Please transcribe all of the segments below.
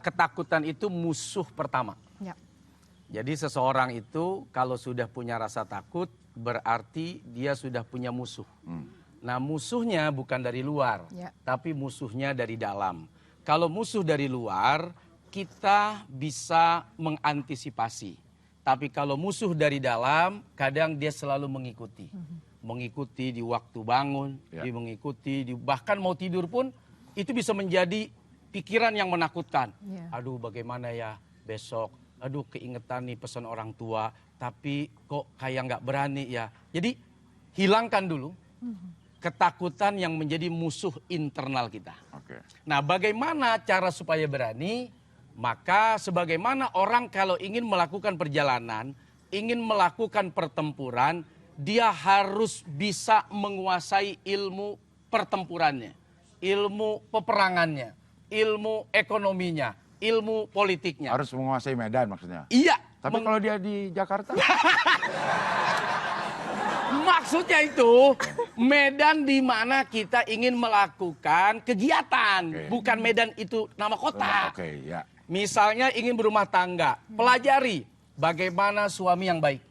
Ketakutan itu musuh pertama. Ya. Jadi seseorang itu kalau sudah punya rasa takut berarti dia sudah punya musuh. Nah musuhnya bukan dari luar, tapi musuhnya dari dalam. Kalau musuh dari luar kita bisa mengantisipasi. Tapi kalau musuh dari dalam kadang dia selalu mengikuti. Mengikuti di waktu bangun, dia mengikuti bahkan mau tidur pun itu bisa menjadi pikiran yang menakutkan. Aduh bagaimana ya besok, aduh keingetan nih pesan orang tua, tapi kok kayak nggak berani ya. Jadi hilangkan dulu ketakutan yang menjadi musuh internal kita. Nah bagaimana cara supaya berani? Maka sebagaimana orang kalau ingin melakukan perjalanan, ingin melakukan pertempuran, dia harus bisa menguasai ilmu pertempurannya, ilmu peperangannya, ilmu ekonominya, ilmu politiknya. Harus menguasai medan maksudnya? Iya. Tapi kalau dia di Jakarta? Maksudnya itu medan di mana kita ingin melakukan kegiatan. Bukan medan itu nama kota. Misalnya ingin berumah tangga, pelajari bagaimana suami yang baik.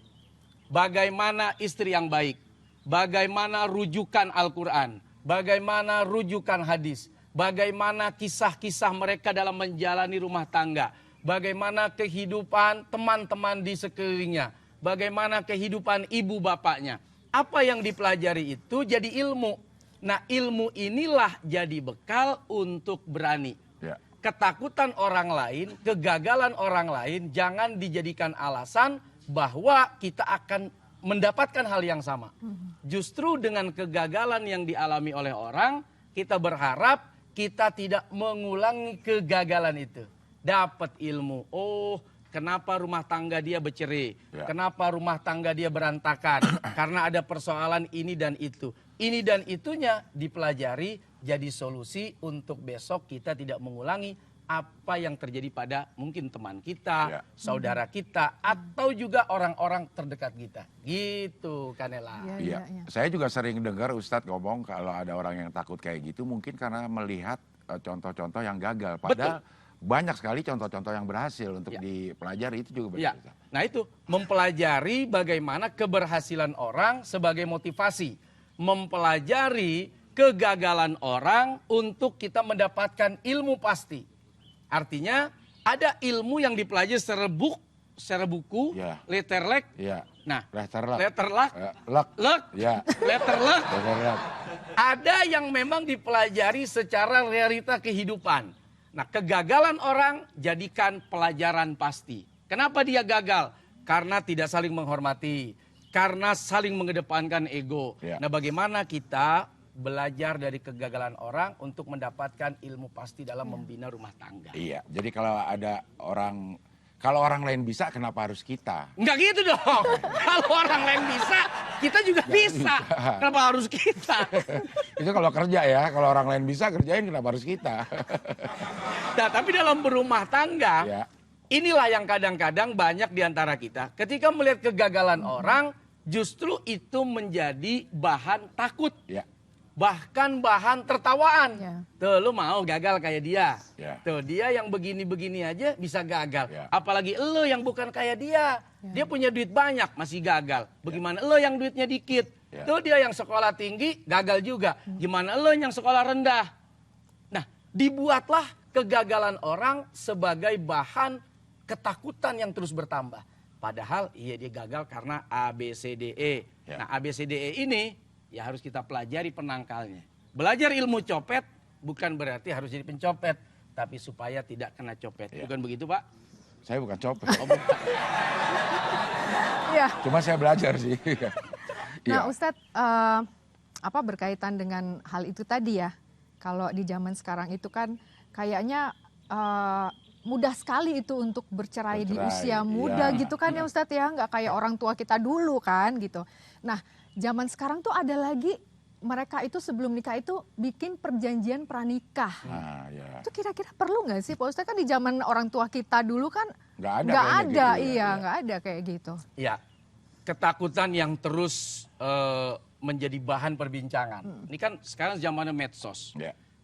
Bagaimana istri yang baik. Bagaimana rujukan Al-Quran. Bagaimana rujukan hadis. Bagaimana kisah-kisah mereka dalam menjalani rumah tangga. Bagaimana kehidupan teman-teman di sekelilingnya. Bagaimana kehidupan ibu bapaknya. Apa yang dipelajari itu jadi ilmu. Nah ilmu inilah jadi bekal untuk berani. Ketakutan orang lain, kegagalan orang lain jangan dijadikan alasan bahwa kita akan mendapatkan hal yang sama. Justru dengan kegagalan yang dialami oleh orang, kita berharap kita tidak mengulangi kegagalan itu. Dapat ilmu. Oh, kenapa rumah tangga dia bercerai? Kenapa rumah tangga dia berantakan? Karena ada persoalan ini dan itu. Ini dan itunya dipelajari jadi solusi untuk besok kita tidak mengulangi apa yang terjadi pada mungkin teman kita, saudara kita, atau juga orang-orang terdekat kita. Gitu, Kanela. Saya juga sering dengar Ustadz ngomong kalau ada orang yang takut kayak gitu mungkin karena melihat contoh-contoh yang gagal. Padahal banyak sekali contoh-contoh yang berhasil untuk dipelajari itu juga benar. Nah itu, mempelajari bagaimana keberhasilan orang sebagai motivasi. Mempelajari kegagalan orang untuk kita mendapatkan ilmu pasti. Artinya ada ilmu yang dipelajari secara buku, letterlek. Nah, letterlek. Ada yang memang dipelajari secara realita kehidupan. Nah, kegagalan orang jadikan pelajaran pasti. Kenapa dia gagal? Karena tidak saling menghormati, karena saling mengedepankan ego. Nah, bagaimana kita belajar dari kegagalan orang untuk mendapatkan ilmu pasti dalam membina rumah tangga. Iya, jadi kalau ada kalau orang lain bisa, kenapa harus kita? Enggak gitu dong. Kalau orang lain bisa, kita juga bisa. Kenapa harus kita? Itu kalau kerja ya, kalau orang lain bisa kerjain, kenapa harus kita? Nah, tapi dalam berumah tangga, inilah yang kadang-kadang banyak di antara kita. Ketika melihat kegagalan orang, justru itu menjadi bahan takut. Bahkan bahan tertawaan. Tuh lu mau gagal kayak dia. Tuh dia yang begini-begini aja bisa gagal. Apalagi lo yang bukan kayak dia. Dia punya duit banyak masih gagal. Bagaimana lo yang duitnya dikit? Tuh dia yang sekolah tinggi gagal juga. Gimana lo yang sekolah rendah? Nah dibuatlah kegagalan orang sebagai bahan ketakutan yang terus bertambah. Padahal dia gagal karena A, B, C, D, E. Nah A, B, C, D, E ini ya harus kita pelajari penangkalnya. Belajar ilmu copet bukan berarti harus jadi pencopet. Tapi supaya tidak kena copet. Bukan begitu Pak? Saya bukan copet. Ya. Cuma saya belajar sih. Nah Ustadz, berkaitan dengan hal itu tadi ya. Kalau di zaman sekarang itu kan kayaknya mudah sekali itu untuk bercerai di usia muda gitu kan ya Ustadz ya. Nggak kayak orang tua kita dulu kan gitu. Nah zaman sekarang tuh ada lagi mereka itu sebelum nikah itu bikin perjanjian pranikah. Itu kira-kira perlu nggak sih Pak Ustadz? Kan di zaman orang tua kita dulu kan nggak ada kayak gitu. Iya, ketakutan yang terus menjadi bahan perbincangan. Ini kan sekarang zamannya medsos.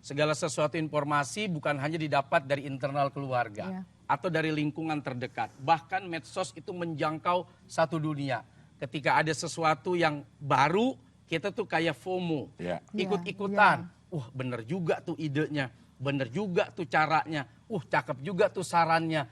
segala sesuatu informasi bukan hanya didapat dari internal keluarga atau dari lingkungan terdekat. Bahkan medsos itu menjangkau satu dunia. Ketika ada sesuatu yang baru, kita tuh kayak FOMO, ikut-ikutan. Bener juga tuh idenya, bener juga tuh caranya, cakep juga tuh sarannya.